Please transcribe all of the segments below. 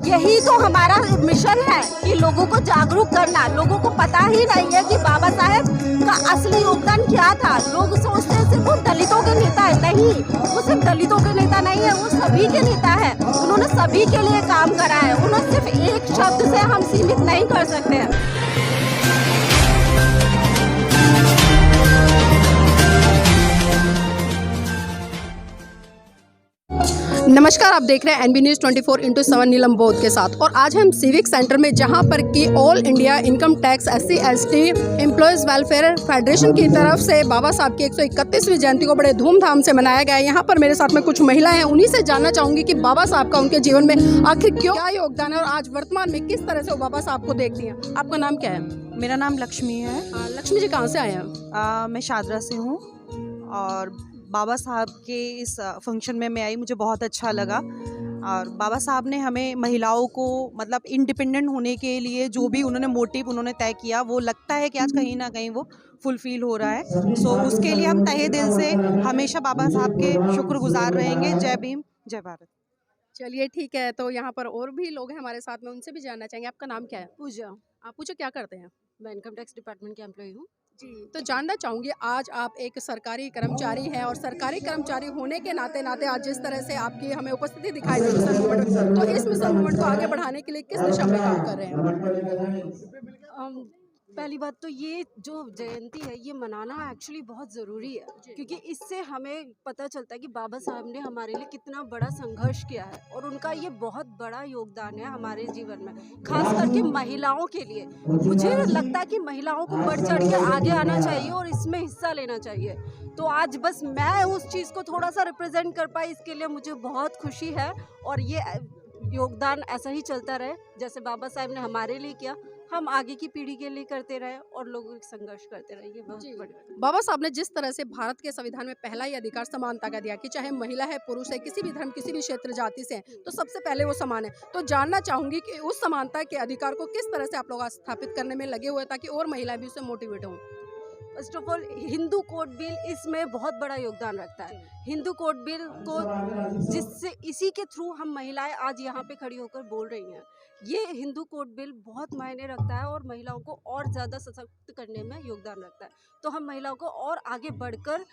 यही तो हमारा मिशन है कि लोगों को जागरूक करना। लोगों को पता ही नहीं है कि बाबा साहेब का असली योगदान क्या था। लोग सोचते हैं सिर्फ वो दलितों के नेता है, नहीं, वो सिर्फ दलितों के नेता नहीं है, वो सभी के नेता है। उन्होंने सभी के लिए काम करा है। उन्हें सिर्फ एक शब्द से हम सीमित नहीं कर सकते हैं। नमस्कार, आप देख रहे हैं एनबी न्यूज़ 24/7 नीलम बोध के साथ। और आज हम सिविक सेंटर में जहां पर कि all India income tax SC/ST employees welfare federation की तरफ से बाबा साहब की 131वीं जयंती को बड़े धूमधाम से मनाया गया है। यहाँ पर मेरे साथ में कुछ महिलाएं हैं, उन्हीं से जानना चाहूँगी कि बाबा साहब का उनके जीवन में आखिर क्या योगदान है और आज वर्तमान में किस तरह से वो बाबा साहब को देखती हैं। आपका नाम क्या है? मेरा नाम लक्ष्मी है। लक्ष्मी जी कहाँ से आए हैं? मैं शादरा से हूँ और बाबा साहब के इस फंक्शन में मैं आई, मुझे बहुत अच्छा लगा। और बाबा साहब ने हमें महिलाओं को मतलब इंडिपेंडेंट होने के लिए जो भी उन्होंने मोटिव उन्होंने तय किया, वो लगता है कि आज कहीं ना कहीं वो फुलफिल हो रहा है। सो उसके लिए हम तहे दिल से हमेशा बाबा साहब के शुक्रगुजार रहेंगे। जय भीम, जय भारत। चलिए ठीक है, तो यहाँ पर और भी लोग हैं हमारे साथ में, उनसे भी जानना चाहेंगे। आपका नाम क्या है? पूजा, आप पूछो क्या करते हैं? मैं इनकम टैक्स डिपार्टमेंट के एम्प्लॉय हूँ। जी, तो जानना चाहूँगी आज आप एक सरकारी कर्मचारी हैं और सरकारी कर्मचारी होने के नाते आज जिस तरह से आपकी हमें उपस्थिति दिखाई दे मिशन मूवमेंट, तो इस मिशन मूवमेंट को आगे बढ़ाने के लिए किस दिशा में काम कर रहे हैं? पहली बात तो ये जो जयंती है ये मनाना एक्चुअली बहुत ज़रूरी है, क्योंकि इससे हमें पता चलता है कि बाबा साहब ने हमारे लिए कितना बड़ा संघर्ष किया है और उनका ये बहुत बड़ा योगदान है हमारे जीवन में, खास करके महिलाओं के लिए। मुझे लगता है कि महिलाओं को बढ़ चढ़ के आगे आना चाहिए और इसमें हिस्सा लेना चाहिए। तो आज बस मैं उस चीज़ को थोड़ा सा रिप्रेजेंट कर पाई, इसके लिए मुझे बहुत खुशी है। और ये योगदान ऐसा ही चलता रहे, जैसे बाबा साहब ने हमारे लिए किया, हम आगे की पीढ़ी के लिए करते रहे और लोगों के संघर्ष करते रहे। ये बहुत बड़ी बाबा साहब ने जिस तरह से भारत के संविधान में पहला ही अधिकार समानता का दिया कि चाहे महिला है, पुरुष है, किसी भी धर्म, किसी भी क्षेत्र जाति से है, तो सबसे पहले वो समान है। तो जानना चाहूंगी कि उस समानता के अधिकार को किस तरह से आप लोग स्थापित करने में लगे हुए ताकि और महिलाएं भी उससे मोटिवेट हों। First of all Hindu code bill इसमें बहुत बड़ा योगदान रखता है। हिंदू कोड बिल को जिससे इसी के थ्रू हम महिलाएं आज यहाँ पे खड़ी होकर बोल रही हैं, ये हिंदू कोड बिल बहुत मायने रखता है और महिलाओं को और ज़्यादा सशक्त करने में योगदान रखता है। तो हम महिलाओं को और आगे बढ़कर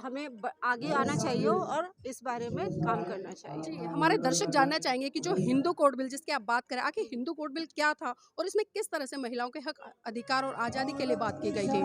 हमें आगे आना चाहिए और इस बारे में काम करना चाहिए। जी, हमारे दर्शक जानना चाहेंगे कि जो हिंदू कोड बिल जिसकी आप बात करें, आखिर हिंदू कोड बिल क्या था और इसमें किस तरह से महिलाओं के हक, अधिकार और आज़ादी के लिए बात की गई थी।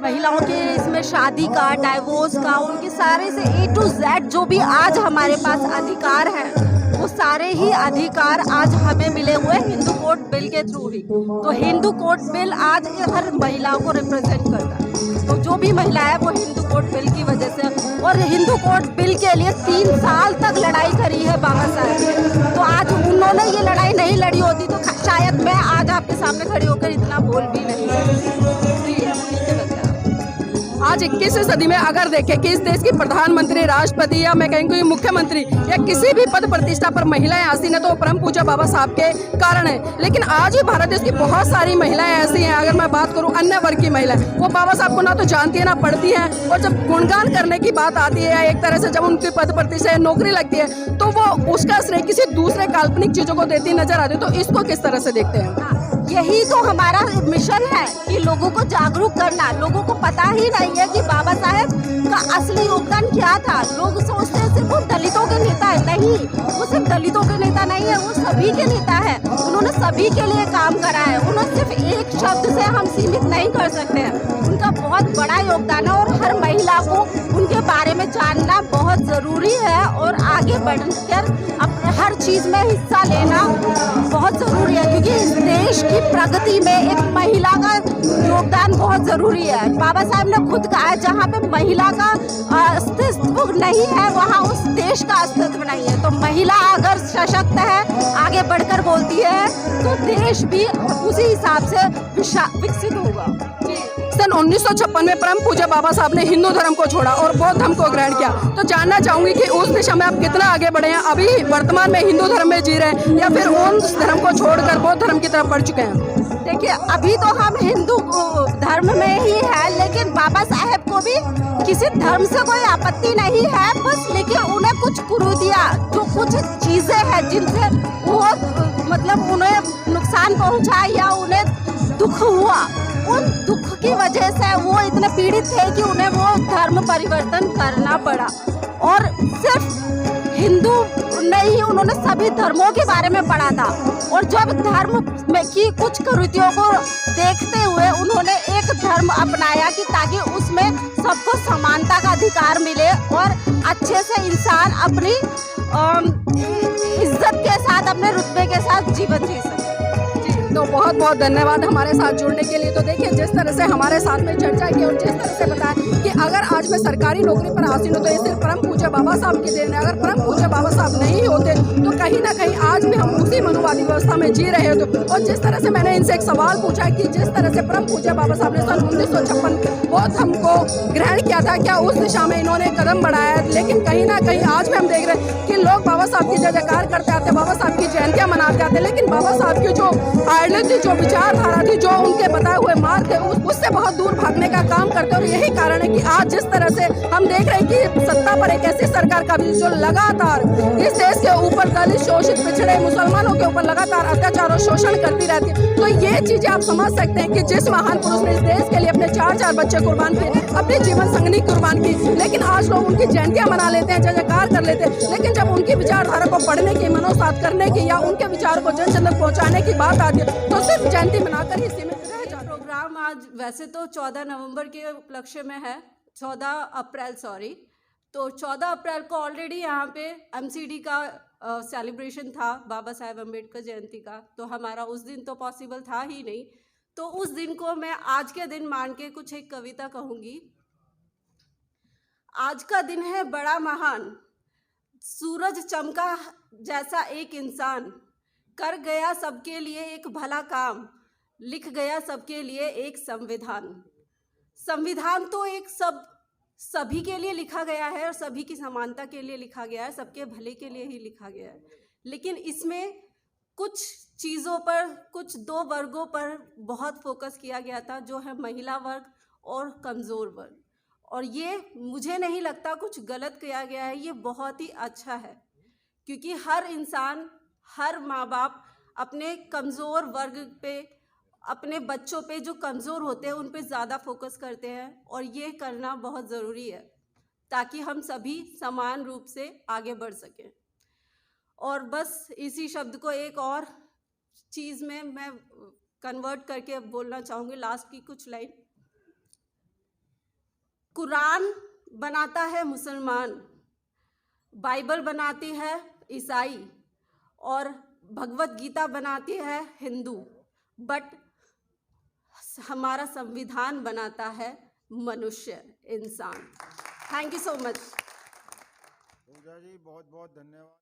महिलाओं के इसमें शादी का, डाइवोर्स का, उनके सारे से A to Z जो भी आज हमारे पास अधिकार हैं, वो सारे ही अधिकार आज हमें मिले हुए हिंदू कोड बिल के थ्रू ही। तो हिंदू कोड बिल आज हर महिलाओं को रिप्रेजेंट करता है। तो जो भी महिला है वो हिंदू कोड बिल की वजह से, और हिंदू कोड बिल के लिए 3 साल तक लड़ाई करी है बाबा साहब ने। तो आज उन्होंने ये लड़ाई नहीं लड़ी होती तो शायद मैं आज आपके सामने खड़ी होकर इतना बोल भी नहीं आज 21वीं सदी में अगर देखें कि इस देश की प्रधानमंत्री, राष्ट्रपति या मैं कहूँगी मुख्यमंत्री या किसी भी पद प्रतिष्ठा पर महिलाएं आसीन है तो परम पूज्य बाबा साहब के कारण है। लेकिन आज भी भारत देश की बहुत सारी महिलाएं ऐसी हैं, अगर मैं बात करूं अन्य वर्ग की महिलाएं, वो बाबा साहब को ना तो जानती है ना पढ़ती हैं, और जब गुणगान करने की बात आती है, एक तरह से जब उनकी पद प्रतिष्ठा नौकरी लगती है तो वो उसका श्रेय किसी दूसरे काल्पनिक चीज़ों को देती नजर आती है। तो इसको किस तरह से देखते हैं? यही तो हमारा मिशन है कि लोगों को जागरूक करना। लोगों को पता ही नहीं है कि बाबा साहब का असली योगदान क्या था। लोग सोचते हैं सिर्फ वो दलितों के नेता है, नहीं, वो सिर्फ दलितों के नेता नहीं है, वो सभी के नेता है। उन्होंने सभी के लिए काम करा है। उन्हें सिर्फ एक शब्द से हम सीमित नहीं कर सकते हैं। उनका बहुत बड़ा योगदान है और हर महिला को उनके बारे में जानना बहुत ज़रूरी है और आगे बढ़कर अपने हर चीज़ में हिस्सा लेना बहुत ज़रूरी है, क्योंकि इस देश की प्रगति में एक महिला का योगदान बहुत ज़रूरी है। बाबा साहब ने खुद कहा है, जहाँ पे महिला का अस्तित्व नहीं है वहाँ उस देश का अस्तित्व नहीं है। तो महिला अगर सशक्त है, आगे बढ़कर बोलती है, तो देश भी उसी हिसाब से विकसित होगा। सन 1956 में परम पूज्य बाबा साहब ने हिंदू धर्म को छोड़ा और बौद्ध धर्म को ग्रहण किया। तो जानना चाहूंगी कि उस दिशा में आप कितना आगे बढ़े हैं, अभी वर्तमान में हिंदू धर्म में जी रहे हैं या फिर उस धर्म को छोड़कर बौद्ध धर्म की तरफ बढ़ चुके हैं? देखिए, अभी तो हम हिंदू धर्म में ही है, लेकिन बाबा साहब को भी किसी धर्म से कोई आपत्ति नहीं है, बस लेकिन उन्हें कुछ कुरीतियाँ, जो कुछ चीज़ें हैं जिनसे वो नुकसान पहुंचा या उन्हें दुख हुआ, उन दुख की वजह से वो इतने पीड़ित थे कि उन्हें वो धर्म परिवर्तन करना पड़ा। और सिर्फ हिंदू नहीं, उन्होंने सभी धर्मों के बारे में पढ़ा था। और जब धर्म में की कुछ कुरीतियों को देखते हुए उन्होंने एक धर्म अपनाया कि ताकि उसमें सबको समानता का अधिकार मिले और अच्छे से इंसान अपनी इज्जत के साथ, अपने रुतबे के साथ जीवन जी सके। तो बहुत बहुत धन्यवाद हमारे साथ जुड़ने के लिए। तो देखिए, जिस तरह से हमारे साथ में चर्चा की और जिस तरह से बताया कि अगर आज मैं सरकारी नौकरी पर आसीन हूँ तो ये सिर्फ परम पूज्य बाबा साहब की देन है। अगर परम पूज्य बाबा साहब नहीं होते तो कहीं ना कहीं आज भी हम उसी मनुवादी व्यवस्था में जी रहे होते। और जिस तरह से मैंने इनसे एक सवाल पूछा कि जिस तरह से परम पूज्य बाबा साहब ने सन 1956 बहुत हमको ग्रहण किया था, क्या उस दिशा में इन्होंने कदम बढ़ाया? लेकिन कहीं ना कहीं आज भी हम देख रहे हैं कि लोग बाबा साहब की जय जयकार करते आते, बाबा साहब की जयंतियाँ मनाते आते, लेकिन बाबा साहब की जो आइडियल थी, जो विचारधारा थी, जो उनके बताए हुए मार्ग थे, उससे बहुत दूर भागने का काम करते। और यही कारण है कि आज जिस तरह से हम देख रहे हैं कि सत्ता पर एक ऐसी सरकार का भी जो लगातार इस देश के ऊपर दलित, शोषित, पिछड़े मुसलमानों के ऊपर लगातार अत्याचार और शोषण करती रहती है। तो ये चीजें आप समझ सकते हैं कि जिस महान पुरुष ने इस देश के लिए अपने 4 बच्चे कुर्बान किए, अपने जीवन संगनी कुर्बान की, लेकिन आज लोग उनकी जयंतियां मना लेते हैं, जय जयकार कर लेते हैं, लेकिन जब उनकी विचारधारा को पढ़ने की, मनोसात करने की या उनके विचार को जन जन तक पहुंचाने की बात आती है तो सिर्फ जयंती मनाकर ही सीमित रह जाता है। प्रोग्राम आज वैसे तो 14 नवंबर के उपलक्ष्य में है, 14 अप्रैल सॉरी, तो 14 अप्रैल को ऑलरेडी यहाँ पे एमसीडी का सेलिब्रेशन था, बाबा साहेब अम्बेडकर जयंती का, तो हमारा उस दिन तो पॉसिबल था ही नहीं। तो उस दिन को मैं आज के दिन मान के कुछ एक कविता कहूँगी। आज का दिन है बड़ा महान, सूरज चमका जैसा एक इंसान, कर गया सबके लिए एक भला काम, लिख गया सबके लिए एक संविधान। संविधान तो एक सभी के लिए लिखा गया है और सभी की समानता के लिए लिखा गया है, सबके भले के लिए ही लिखा गया है। लेकिन इसमें कुछ चीज़ों पर, कुछ 2 वर्गों पर बहुत फोकस किया गया था, जो है महिला वर्ग और कमज़ोर वर्ग। और ये मुझे नहीं लगता कुछ गलत किया गया है, ये बहुत ही अच्छा है, क्योंकि हर इंसान, हर माँ बाप अपने कमज़ोर वर्ग पे, अपने बच्चों पे जो कमज़ोर होते हैं उन पे ज़्यादा फोकस करते हैं। और ये करना बहुत ज़रूरी है ताकि हम सभी समान रूप से आगे बढ़ सकें। और बस इसी शब्द को एक और चीज़ में मैं कन्वर्ट करके बोलना चाहूँगी, लास्ट की कुछ लाइन। कुरान बनाता है मुसलमान, बाइबल बनाती है ईसाई और भगवत गीता बनाती है हिंदू, बट हमारा संविधान बनाता है मनुष्य, इंसान। Thank you so much. Pooja ji बहुत बहुत धन्यवाद।